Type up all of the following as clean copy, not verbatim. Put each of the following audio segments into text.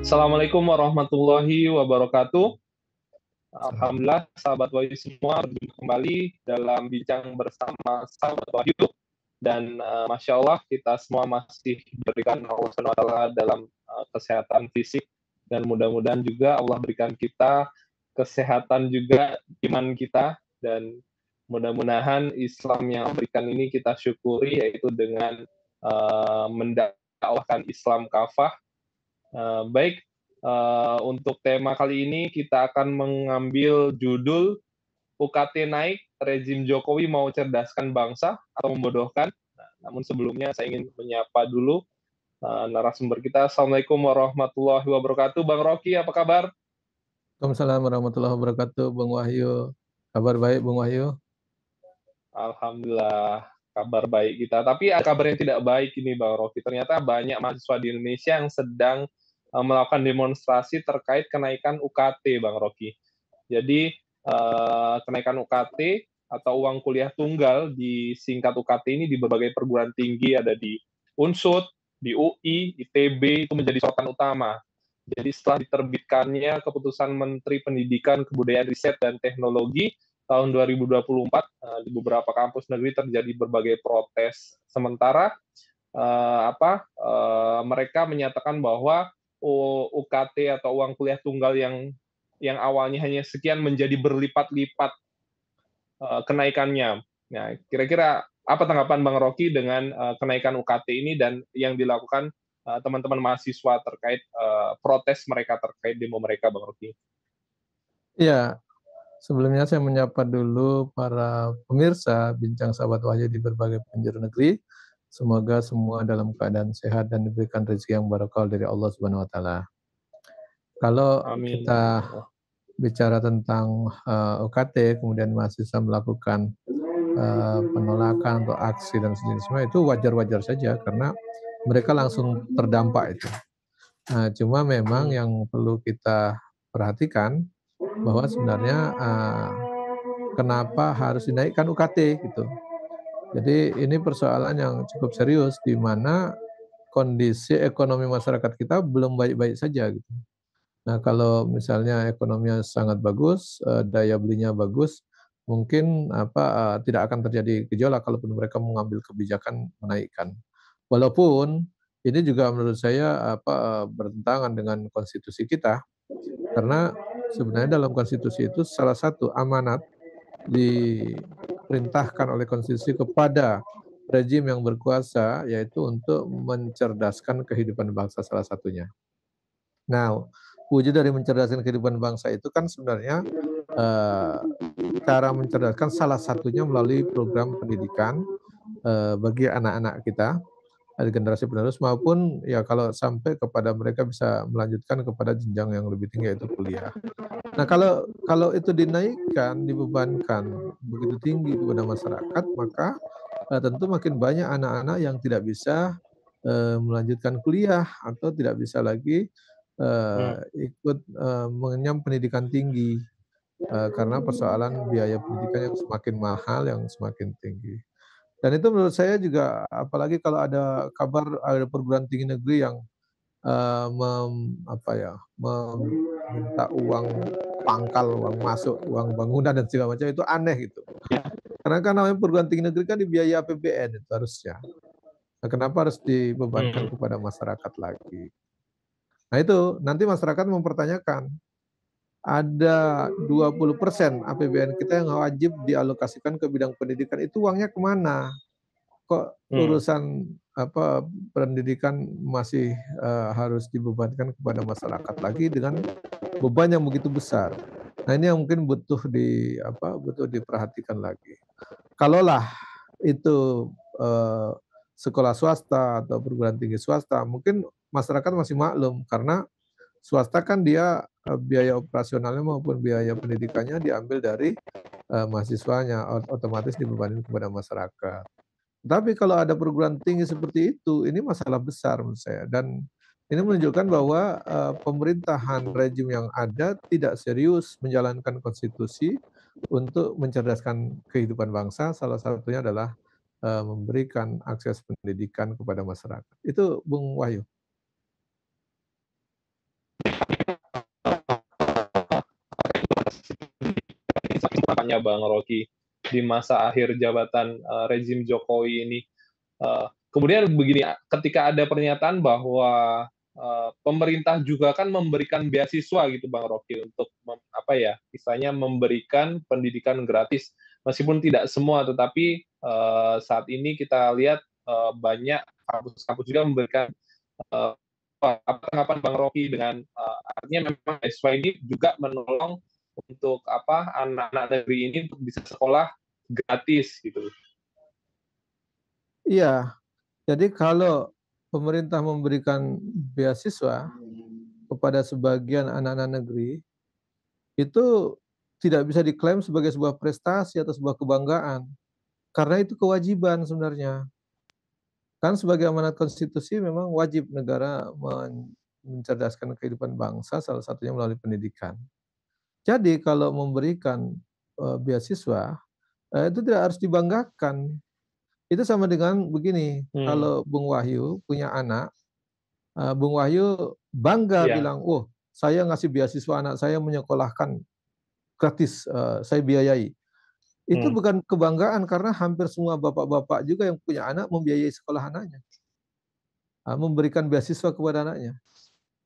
Assalamualaikum warahmatullahi wabarakatuh. Salam. Alhamdulillah, sahabat Wahyu semua berjumpa kembali dalam bincang bersama sahabat Wahyu. Dan Masya Allah, kita semua masih diberikan Allah SWT dalam kesehatan fisik. Dan mudah-mudahan juga Allah berikan kita kesehatan juga iman kita. Dan mudah-mudahan Islam yang berikan ini kita syukuri, yaitu dengan mendakwahkan Islam kafah. Baik, untuk tema kali ini kita akan mengambil judul UKT naik, rezim Jokowi mau cerdaskan bangsa atau membodohkan. Namun sebelumnya saya ingin menyapa dulu narasumber kita. Assalamualaikum warahmatullahi wabarakatuh. Bang Rocky, apa kabar? Waalaikumsalam warahmatullahi wabarakatuh, Bang Wahyu. Kabar baik, Bang Wahyu? Alhamdulillah, kabar baik kita. Tapi ada kabar yang tidak baik ini, Bang Rocky. Ternyata banyak mahasiswa di Indonesia yang sedang melakukan demonstrasi terkait kenaikan UKT, Bang Rocky. Jadi kenaikan UKT atau uang kuliah tunggal disingkat UKT ini di berbagai perguruan tinggi, ada di Unsud, di UI, ITB, itu menjadi sorotan utama. Jadi setelah diterbitkannya keputusan Menteri Pendidikan, Kebudayaan, Riset, dan Teknologi tahun 2024, di beberapa kampus negeri terjadi berbagai protes. Sementara mereka menyatakan bahwa UKT atau uang kuliah tunggal yang awalnya hanya sekian menjadi berlipat-lipat kenaikannya. Nah, kira-kira apa tanggapan Bang Rocky dengan kenaikan UKT ini dan yang dilakukan teman-teman mahasiswa terkait protes mereka terkait demo mereka, Bang Rocky? Iya, sebelumnya saya menyapa dulu para pemirsa Bincang Sahabat Wahyu di berbagai penjuru negeri. Semoga semua dalam keadaan sehat dan diberikan rezeki yang barakah dari Allah Subhanahu wa taala. Kalau Amin. kita bicara tentang UKT, kemudian mahasiswa melakukan penolakan atau aksi dan sejenisnya, itu wajar-wajar saja karena mereka langsung terdampak itu. Nah, cuma memang yang perlu kita perhatikan bahwa sebenarnya kenapa harus dinaikkan UKT gitu. Jadi ini persoalan yang cukup serius di mana kondisi ekonomi masyarakat kita belum baik-baik saja gitu. Nah, kalau misalnya ekonominya sangat bagus, daya belinya bagus, mungkin tidak akan terjadi gejolak kalaupun mereka mengambil kebijakan menaikkan. Walaupun ini juga menurut saya bertentangan dengan konstitusi kita, karena sebenarnya dalam konstitusi itu salah satu amanat diperintahkan oleh konstitusi kepada rejim yang berkuasa, yaitu untuk mencerdaskan kehidupan bangsa salah satunya. Nah, wujud dari mencerdaskan kehidupan bangsa itu kan sebenarnya cara mencerdaskan salah satunya melalui program pendidikan bagi anak-anak kita, dari generasi penerus, maupun ya kalau sampai kepada mereka bisa melanjutkan kepada jenjang yang lebih tinggi, yaitu kuliah. Nah, kalau itu dinaikkan, dibebankan begitu tinggi kepada masyarakat, maka tentu makin banyak anak-anak yang tidak bisa melanjutkan kuliah atau tidak bisa lagi ikut mengenyam pendidikan tinggi karena persoalan biaya pendidikan yang semakin mahal, yang semakin tinggi. Dan itu menurut saya juga, apalagi kalau ada kabar ada perguruan tinggi negeri yang meminta uang pangkal, uang masuk, uang bangunan dan segala macam, itu aneh gitu. Karena kan namanya perguruan tinggi negeri kan dibiayai APBN itu harusnya. Nah, kenapa harus dibebankan kepada masyarakat lagi? Nah itu nanti masyarakat mempertanyakan, ada 20% APBN kita yang wajib dialokasikan ke bidang pendidikan, itu uangnya kemana? Kok urusan pendidikan masih harus dibebankan kepada masyarakat lagi dengan beban yang begitu besar? Nah ini yang mungkin butuh diperhatikan lagi. Kalaulah itu sekolah swasta atau perguruan tinggi swasta, mungkin masyarakat masih maklum karena swasta kan dia biaya operasionalnya maupun biaya pendidikannya diambil dari mahasiswanya, otomatis dibebankan kepada masyarakat. Tapi kalau ada perguruan tinggi seperti itu, ini masalah besar menurut saya. Dan ini menunjukkan bahwa pemerintahan rejim yang ada tidak serius menjalankan konstitusi untuk mencerdaskan kehidupan bangsa. Salah satunya adalah memberikan akses pendidikan kepada masyarakat. Itu Bung Wahyu. faktanya Bang Rocky di masa akhir jabatan rezim Jokowi ini. Kemudian begini, ketika ada pernyataan bahwa pemerintah juga kan memberikan beasiswa gitu Bang Rocky untuk istilahnya memberikan pendidikan gratis, meskipun tidak semua, tetapi saat ini kita lihat banyak kampus-kampus juga memberikan apa tanggapan Bang Rocky dengan artinya memang beasiswa ini juga menolong untuk anak-anak negeri ini untuk bisa sekolah gratis gitu. Iya, jadi kalau pemerintah memberikan beasiswa kepada sebagian anak-anak negeri, itu tidak bisa diklaim sebagai sebuah prestasi atau sebuah kebanggaan. Karena itu kewajiban sebenarnya. Kan sebagai amanat konstitusi memang wajib negara mencerdaskan kehidupan bangsa, salah satunya melalui pendidikan. Jadi kalau memberikan beasiswa, itu tidak harus dibanggakan. Itu sama dengan begini, kalau Bung Wahyu punya anak, Bung Wahyu bangga bilang, "Oh, saya ngasih beasiswa anak saya menyekolahkan gratis, saya biayai." Itu bukan kebanggaan karena hampir semua bapak-bapak juga yang punya anak membiayai sekolah anaknya, memberikan beasiswa kepada anaknya.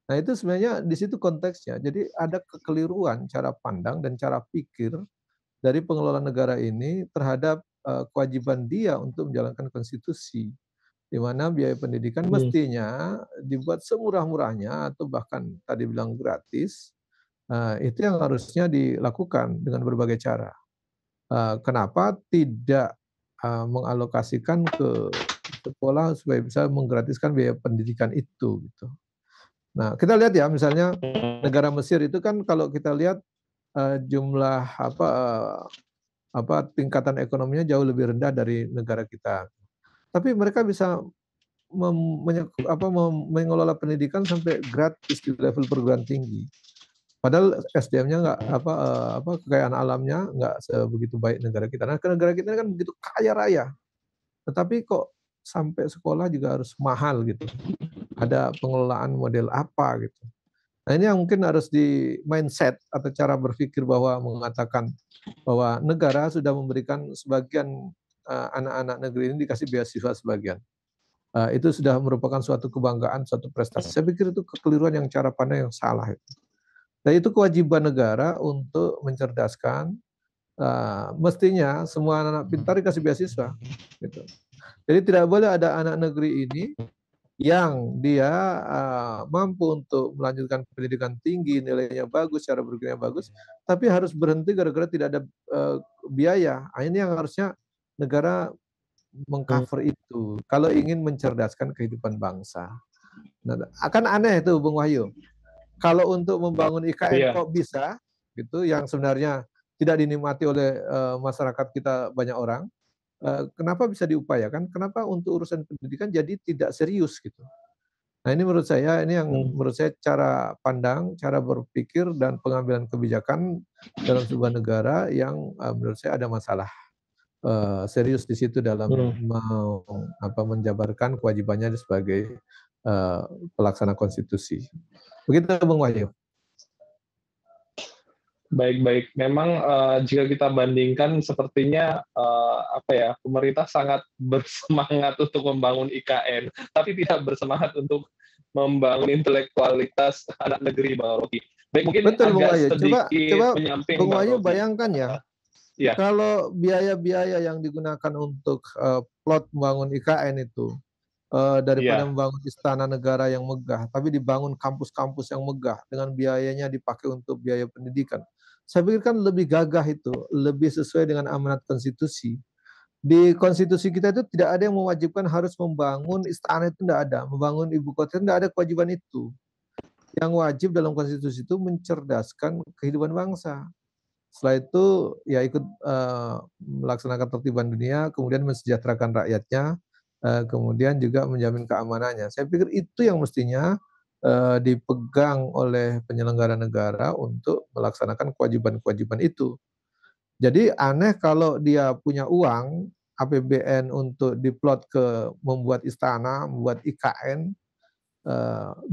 Nah itu sebenarnya di situ konteksnya. Jadi ada kekeliruan cara pandang dan cara pikir dari pengelola negara ini terhadap kewajiban dia untuk menjalankan konstitusi, di mana biaya pendidikan mestinya dibuat semurah-murahnya atau bahkan tadi bilang gratis. Itu yang harusnya dilakukan dengan berbagai cara. Kenapa tidak mengalokasikan ke sekolah supaya bisa menggratiskan biaya pendidikan itu gitu. Nah, kita lihat ya misalnya negara Mesir itu kan kalau kita lihat jumlah tingkatan ekonominya jauh lebih rendah dari negara kita. Tapi mereka bisa mengelola pendidikan sampai gratis di level perguruan tinggi. Padahal SDM-nya nggak kekayaan alamnya nggak sebegitu baik negara kita. Nah, negara kita kan begitu kaya raya, tetapi kok sampai sekolah juga harus mahal gitu. Ada pengelolaan model apa gitu. Nah ini yang mungkin harus di mindset atau cara berpikir bahwa mengatakan bahwa negara sudah memberikan sebagian anak-anak negeri ini dikasih beasiswa sebagian. Itu sudah merupakan suatu kebanggaan, suatu prestasi. Saya pikir itu kekeliruan yang cara pandang yang salah. Dan itu kewajiban negara untuk mencerdaskan. Mestinya semua anak pintar dikasih beasiswa. Gitu. Jadi tidak boleh ada anak negeri ini yang dia mampu untuk melanjutkan pendidikan tinggi, nilainya bagus, cara berpikirnya bagus, tapi harus berhenti gara-gara tidak ada biaya. Ini yang harusnya negara mengcover itu. Kalau ingin mencerdaskan kehidupan bangsa. Nah, akan aneh itu Bung Wahyu. Kalau untuk membangun IKN kok bisa, gitu, yang sebenarnya tidak dinikmati oleh masyarakat kita banyak orang. Kenapa bisa diupayakan? Kenapa untuk urusan pendidikan jadi tidak serius gitu? Nah ini menurut saya menurut saya cara pandang, cara berpikir dan pengambilan kebijakan dalam sebuah negara yang menurut saya ada masalah serius di situ dalam menjabarkan kewajibannya sebagai pelaksana konstitusi. Begitu Bung Wahyu. Baik-baik. Memang jika kita bandingkan sepertinya pemerintah sangat bersemangat untuk membangun IKN, tapi tidak bersemangat untuk membangun intelektualitas anak negeri, Bang Rocky. Baik, mungkin betul, agak Bung Wahyu. sedikit menyamping, Bung Wahyu bayangkan ya, kalau biaya-biaya yang digunakan untuk plot membangun IKN itu daripada membangun istana negara yang megah, tapi dibangun kampus-kampus yang megah dengan biayanya dipakai untuk biaya pendidikan. Saya pikir kan lebih gagah itu, lebih sesuai dengan amanat konstitusi. Di konstitusi kita itu tidak ada yang mewajibkan harus membangun istana, itu tidak ada, membangun ibu kota itu tidak ada kewajiban itu. Yang wajib dalam konstitusi itu mencerdaskan kehidupan bangsa. Setelah itu ya ikut melaksanakan tertiban dunia, kemudian mensejahterakan rakyatnya, kemudian juga menjamin keamanannya. Saya pikir itu yang mestinya dipegang oleh penyelenggara negara untuk melaksanakan kewajiban-kewajiban itu. Jadi aneh kalau dia punya uang APBN untuk diplot ke membuat istana, membuat IKN,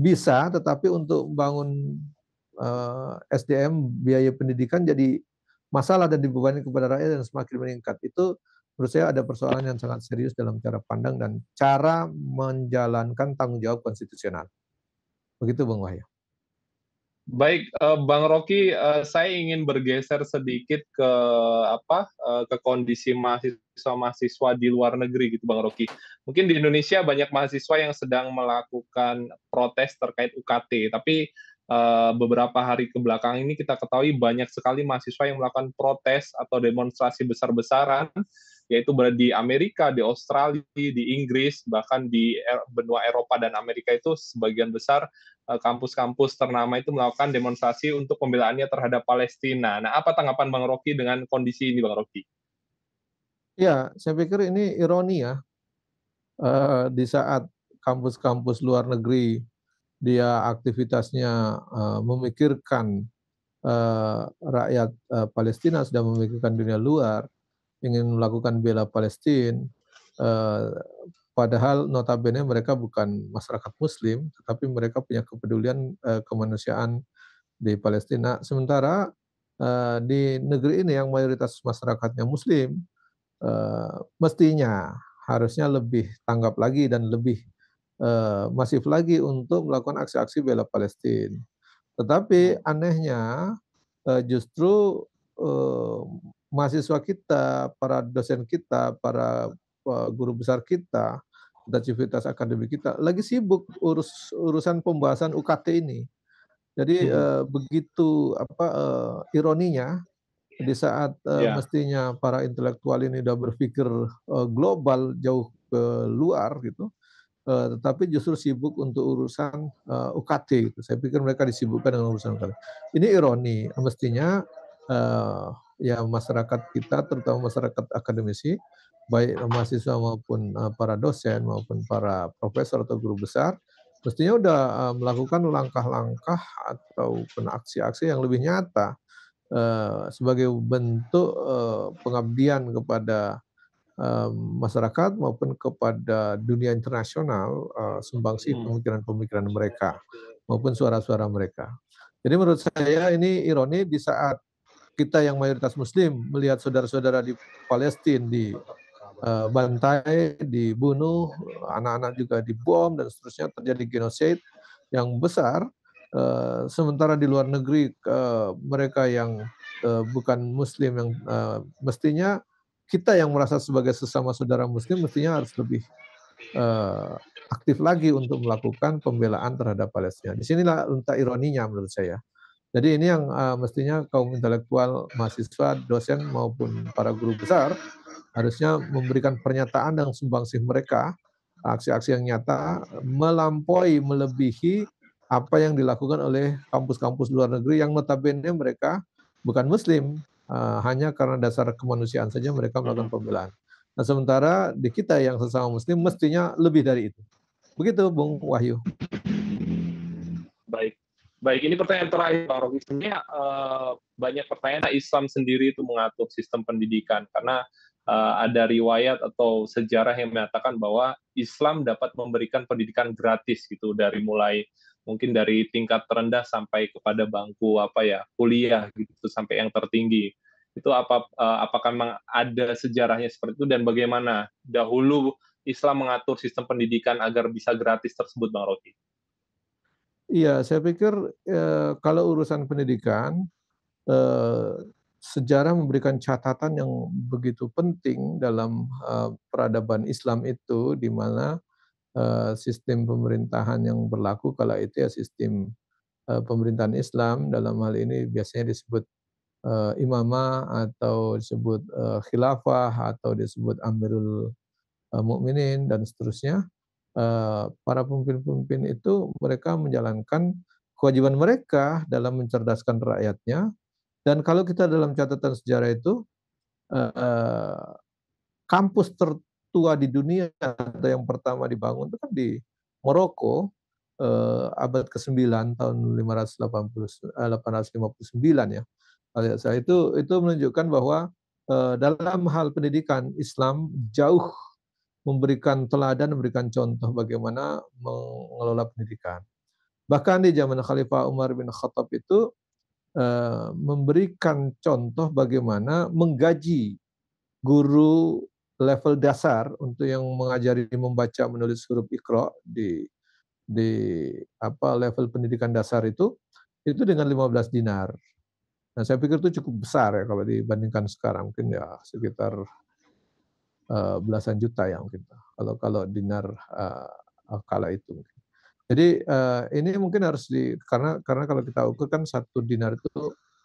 bisa, tetapi untuk membangun SDM biaya pendidikan jadi masalah dan dibebani kepada rakyat dan semakin meningkat. Itu menurut saya ada persoalan yang sangat serius dalam cara pandang dan cara menjalankan tanggung jawab konstitusional. Begitu Bung Wahyu. Baik, Bang Rocky, saya ingin bergeser sedikit ke ke kondisi mahasiswa-mahasiswa di luar negeri gitu, Bang Rocky. Mungkin di Indonesia banyak mahasiswa yang sedang melakukan protes terkait UKT, tapi beberapa hari ke belakang ini kita ketahui banyak sekali mahasiswa yang melakukan protes atau demonstrasi besar-besaran, yaitu berada di Amerika, di Australia, di Inggris, bahkan di benua Eropa dan Amerika itu sebagian besar kampus-kampus ternama itu melakukan demonstrasi untuk pembelaannya terhadap Palestina. Nah, apa tanggapan Bang Rocky dengan kondisi ini, Bang Rocky? Ya, saya pikir ini ironi ya. Di saat kampus-kampus luar negeri dia aktivitasnya memikirkan rakyat Palestina, sudah memikirkan dunia luar, ingin melakukan bela Palestina, padahal notabene mereka bukan masyarakat Muslim, tetapi mereka punya kepedulian kemanusiaan di Palestina. Sementara di negeri ini yang mayoritas masyarakatnya Muslim, mestinya harusnya lebih tanggap lagi dan lebih masif lagi untuk melakukan aksi-aksi bela Palestina. Tetapi anehnya justru mahasiswa kita, para dosen kita, para guru besar kita, aktivitas akademik kita lagi sibuk urusan pembahasan UKT ini. Jadi begitu ironinya di saat mestinya para intelektual ini sudah berpikir global jauh ke luar gitu, tetapi justru sibuk untuk urusan UKT gitu. Saya pikir mereka disibukkan dengan urusan UKT. Ini ironi, mestinya ya masyarakat kita, terutama masyarakat akademisi, baik mahasiswa maupun para dosen maupun para profesor atau guru besar, mestinya sudah melakukan langkah-langkah atau aksi-aksi yang lebih nyata sebagai bentuk pengabdian kepada masyarakat maupun kepada dunia internasional, sumbangsih pemikiran-pemikiran mereka maupun suara-suara mereka. Jadi menurut saya ini ironi di saat kita yang mayoritas Muslim melihat saudara-saudara di Palestina dibantai, dibunuh, anak-anak juga dibom dan seterusnya, terjadi genocide yang besar. Sementara di luar negeri mereka yang bukan Muslim yang mestinya kita yang merasa sebagai sesama saudara Muslim mestinya harus lebih aktif lagi untuk melakukan pembelaan terhadap Palestina. Disinilah letak ironinya menurut saya. Jadi ini yang mestinya kaum intelektual, mahasiswa, dosen maupun para guru besar harusnya memberikan pernyataan dan sumbangsih mereka, aksi-aksi yang nyata, melebihi apa yang dilakukan oleh kampus-kampus luar negeri yang notabene mereka bukan Muslim, hanya karena dasar kemanusiaan saja mereka melakukan pembelaan. Nah, sementara di kita yang sesama Muslim mestinya lebih dari itu. Begitu, Bung Wahyu. Baik, ini pertanyaan terakhir, Pak Rocky. Sebenarnya banyak pertanyaan Islam sendiri itu mengatur sistem pendidikan, karena ada riwayat atau sejarah yang menyatakan bahwa Islam dapat memberikan pendidikan gratis gitu, dari mulai mungkin dari tingkat terendah sampai kepada bangku kuliah gitu sampai yang tertinggi. Itu apakah memang ada sejarahnya seperti itu, dan bagaimana dahulu Islam mengatur sistem pendidikan agar bisa gratis tersebut, Bang Rocky? Iya, saya pikir kalau urusan pendidikan, sejarah memberikan catatan yang begitu penting dalam peradaban Islam itu, di mana sistem pemerintahan yang berlaku kala itu ya sistem pemerintahan Islam, dalam hal ini biasanya disebut imamah atau disebut khilafah atau disebut Amirul Mukminin dan seterusnya. Para pemimpin-pemimpin itu mereka menjalankan kewajiban mereka dalam mencerdaskan rakyatnya. Dan kalau kita dalam catatan sejarah itu, kampus tertua di dunia atau yang pertama dibangun itu kan di Maroko, abad ke-9 tahun 859 ya. Saya itu menunjukkan bahwa dalam hal pendidikan Islam jauh memberikan teladan, memberikan contoh bagaimana mengelola pendidikan. Bahkan di zaman Khalifah Umar bin Khattab itu memberikan contoh bagaimana menggaji guru level dasar untuk yang mengajari membaca menulis huruf Iqra di level pendidikan dasar itu dengan 15 dinar. Nah, saya pikir itu cukup besar ya kalau dibandingkan sekarang, mungkin ya sekitar belasan juta ya mungkin. Kalau dinar kala itu. Jadi ini mungkin harus karena kalau kita ukur kan 1 dinar itu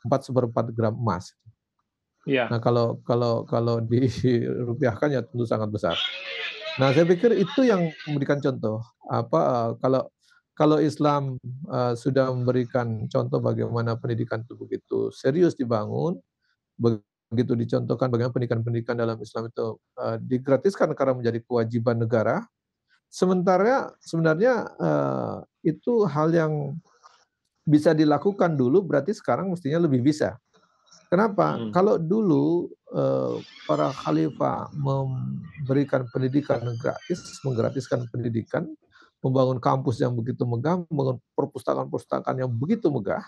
4/4 gram emas. Iya. Nah, kalau dirupiahkan ya tentu sangat besar. Nah, saya pikir itu yang memberikan contoh. Kalau Islam sudah memberikan contoh bagaimana pendidikan itu begitu serius dibangun, begitu dicontohkan bagaimana pendidikan dalam Islam itu digratiskan karena menjadi kewajiban negara. Sebenarnya itu hal yang bisa dilakukan dulu, berarti sekarang mestinya lebih bisa. Kenapa? Kalau dulu para khalifah memberikan pendidikan gratis, menggratiskan pendidikan, membangun kampus yang begitu megah, membangun perpustakaan-perpustakaan yang begitu megah,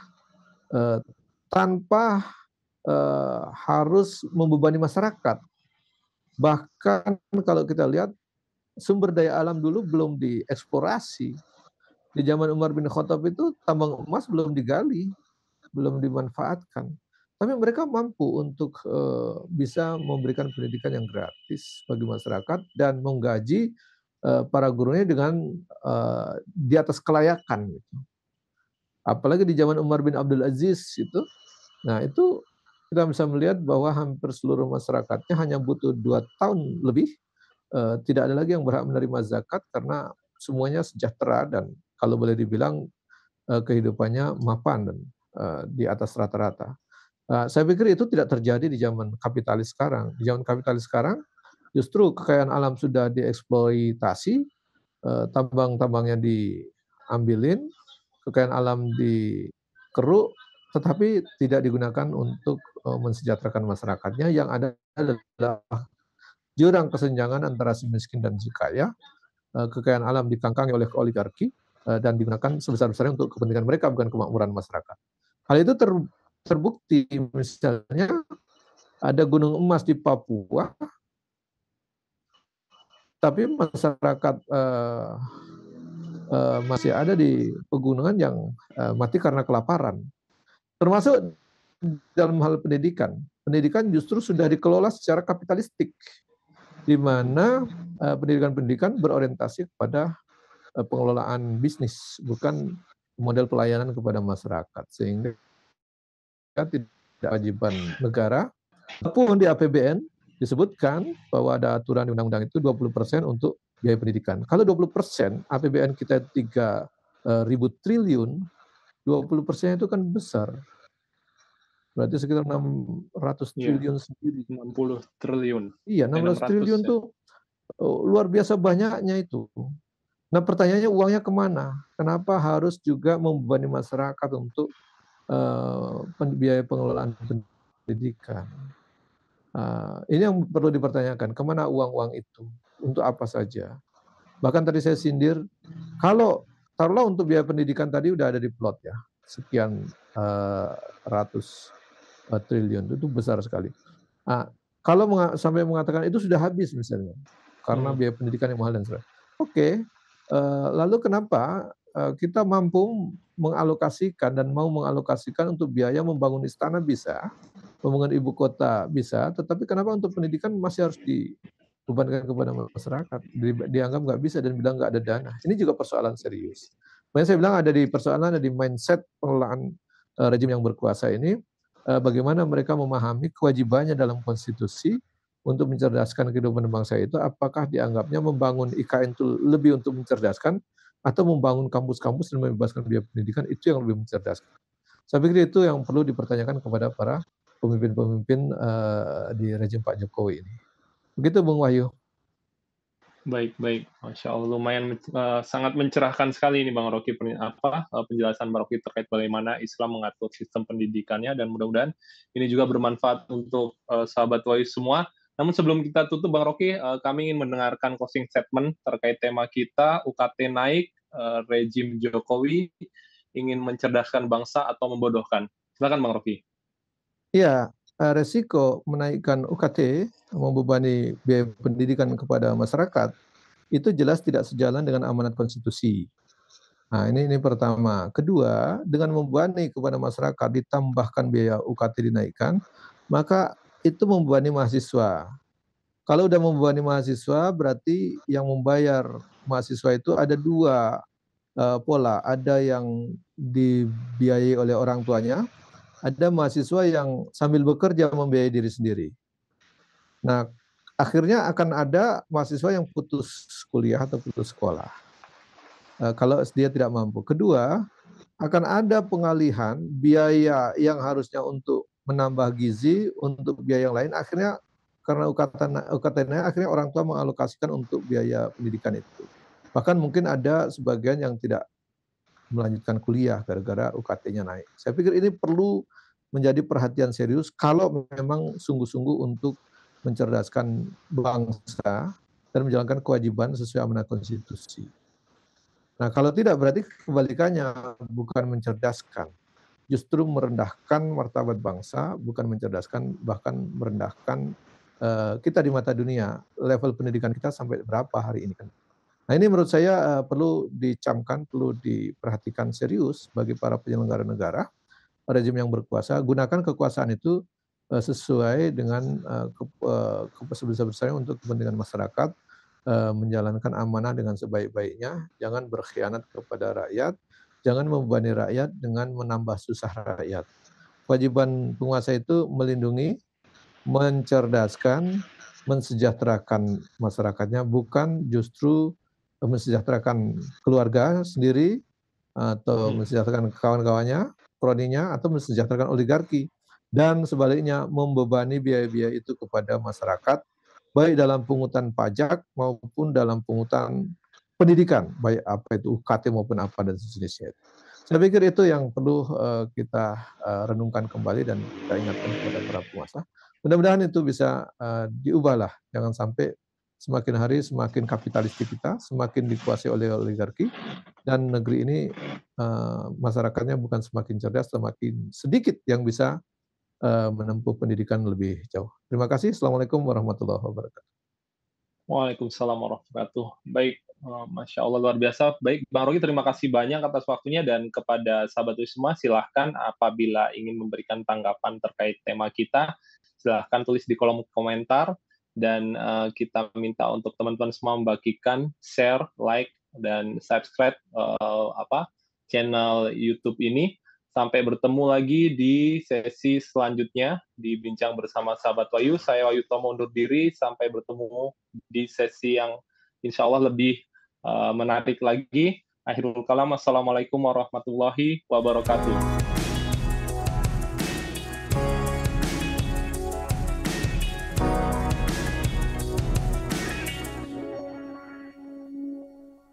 tanpa harus membebani masyarakat. Bahkan kalau kita lihat sumber daya alam dulu belum dieksplorasi. Di zaman Umar bin Khattab itu tambang emas belum digali, belum dimanfaatkan. Tapi mereka mampu untuk bisa memberikan pendidikan yang gratis bagi masyarakat dan menggaji para gurunya dengan di atas kelayakan. Gitu. Apalagi di zaman Umar bin Abdul Aziz itu, nah itu kita bisa melihat bahwa hampir seluruh masyarakatnya hanya butuh 2 tahun lebih, tidak ada lagi yang berhak menerima zakat karena semuanya sejahtera dan kalau boleh dibilang kehidupannya mapan dan di atas rata-rata. Saya pikir itu tidak terjadi di zaman kapitalis sekarang. Di zaman kapitalis sekarang, justru kekayaan alam sudah dieksploitasi, tambang-tambangnya diambilin, kekayaan alam dikeruk, tetapi tidak digunakan untuk mensejahterakan masyarakatnya. Yang ada adalah jurang kesenjangan antara si miskin dan si kaya. Kekayaan alam dikangkangi oleh oligarki dan digunakan sebesar-besarnya untuk kepentingan mereka, bukan kemakmuran masyarakat. Hal itu terbukti misalnya ada gunung emas di Papua, tapi masyarakat masih ada di pegunungan yang mati karena kelaparan. Termasuk dalam hal pendidikan. Pendidikan justru sudah dikelola secara kapitalistik, di mana pendidikan-pendidikan berorientasi kepada pengelolaan bisnis, bukan model pelayanan kepada masyarakat. Sehingga tidak kewajiban negara, walaupun di APBN disebutkan bahwa ada aturan di undang-undang itu 20% untuk biaya pendidikan. Kalau 20% APBN kita 3.000 triliun, 20% itu kan besar. Berarti sekitar 600 triliun sendiri. 60 triliun. Iya, 600 triliun tuh luar biasa banyaknya itu. Nah, pertanyaannya uangnya kemana? Kenapa harus juga membebani masyarakat untuk biaya pengelolaan pendidikan? Ini yang perlu dipertanyakan, kemana uang-uang itu? Untuk apa saja? Bahkan tadi saya sindir, kalau taruhlah untuk biaya pendidikan tadi udah ada di plot ya, sekian ratus triliun, itu besar sekali. Kalau sampai mengatakan itu sudah habis misalnya, karena biaya pendidikan yang mahal dan sebagainya. Oke, lalu kenapa kita mampu mengalokasikan dan mau mengalokasikan untuk biaya membangun istana bisa, membangun ibu kota bisa, tetapi kenapa untuk pendidikan masih harus dibebankan kepada masyarakat? Dianggap nggak bisa dan bilang nggak ada dana. Ini juga persoalan serius. Makanya saya bilang ada di mindset pengelolaan rejim yang berkuasa ini, bagaimana mereka memahami kewajibannya dalam konstitusi untuk mencerdaskan kehidupan bangsa itu, apakah dianggapnya membangun IKN itu lebih untuk mencerdaskan, atau membangun kampus-kampus dan membebaskan biaya pendidikan itu yang lebih mencerdaskan. Saya pikir itu yang perlu dipertanyakan kepada para pemimpin-pemimpin di rejim Pak Jokowi ini. Begitu Bung Wahyu. Baik, Masya Allah, lumayan sangat mencerahkan sekali ini Bang Rocky penjelasan Bang Rocky terkait bagaimana Islam mengatur sistem pendidikannya, dan mudah-mudahan ini juga bermanfaat untuk sahabat Wahyu semua. Namun sebelum kita tutup Bang Rocky, kami ingin mendengarkan closing statement terkait tema kita, UKT naik, rejim Jokowi ingin mencerdaskan bangsa atau membodohkan. Silakan Bang Rocky. Iya, resiko menaikkan UKT, membebani biaya pendidikan kepada masyarakat, itu jelas tidak sejalan dengan amanat konstitusi. Nah, ini pertama. Kedua, dengan membebani kepada masyarakat ditambahkan biaya UKT dinaikkan, maka itu membebani mahasiswa. Kalau udah membebani mahasiswa, berarti yang membayar mahasiswa itu ada dua pola. Ada yang dibiayai oleh orang tuanya, ada mahasiswa yang sambil bekerja membiayai diri sendiri. Nah, akhirnya akan ada mahasiswa yang putus kuliah atau putus sekolah kalau dia tidak mampu. Kedua, akan ada pengalihan biaya yang harusnya untuk menambah gizi, untuk biaya yang lain, akhirnya karena UKT naik, akhirnya orang tua mengalokasikan untuk biaya pendidikan itu. Bahkan mungkin ada sebagian yang tidak melanjutkan kuliah gara-gara UKT-nya naik. Saya pikir ini perlu menjadi perhatian serius kalau memang sungguh-sungguh untuk mencerdaskan bangsa dan menjalankan kewajiban sesuai amanat konstitusi. Nah, kalau tidak berarti kebalikannya, bukan mencerdaskan, justru merendahkan martabat bangsa, bukan mencerdaskan, bahkan merendahkan kita di mata dunia. Level pendidikan kita sampai berapa hari ini kan? Nah, ini menurut saya perlu dicamkan, perlu diperhatikan serius bagi para penyelenggara negara, rezim yang berkuasa. Gunakan kekuasaan itu sesuai dengan sebesar-besarnya untuk kepentingan masyarakat, menjalankan amanah dengan sebaik-baiknya, jangan berkhianat kepada rakyat, jangan membebani rakyat dengan menambah susah rakyat. Kewajiban penguasa itu melindungi, mencerdaskan, mensejahterakan masyarakatnya, bukan justru mensejahterakan keluarga sendiri atau mensejahterakan kawan-kawannya, kroninya, atau mensejahterakan oligarki. Dan sebaliknya membebani biaya-biaya itu kepada masyarakat, baik dalam pungutan pajak maupun dalam pungutan pendidikan, baik apa itu UKT maupun apa dan sejenisnya. Saya pikir itu yang perlu kita renungkan kembali dan kita ingatkan kepada para penguasa. Mudah-mudahan itu bisa diubahlah, jangan sampai semakin hari semakin kapitalistik kita, semakin dikuasai oleh oligarki, dan negeri ini masyarakatnya bukan semakin cerdas, semakin sedikit yang bisa menempuh pendidikan lebih jauh. Terima kasih. Assalamualaikum warahmatullahi wabarakatuh. Waalaikumsalam warahmatullahi wabarakatuh. Baik, Masya Allah luar biasa. Baik, Bang Rocky terima kasih banyak atas waktunya, dan kepada sahabat semua silahkan apabila ingin memberikan tanggapan terkait tema kita, silahkan tulis di kolom komentar, dan kita minta untuk teman-teman semua membagikan, share, like, dan subscribe channel YouTube ini. Sampai bertemu lagi di sesi selanjutnya di Bincang Bersama Sahabat Wahyu. Saya Wahyu Tomo undur diri. Sampai bertemu di sesi yang insya Allah lebih menarik lagi. Akhirul kalam, assalamualaikum warahmatullahi wabarakatuh.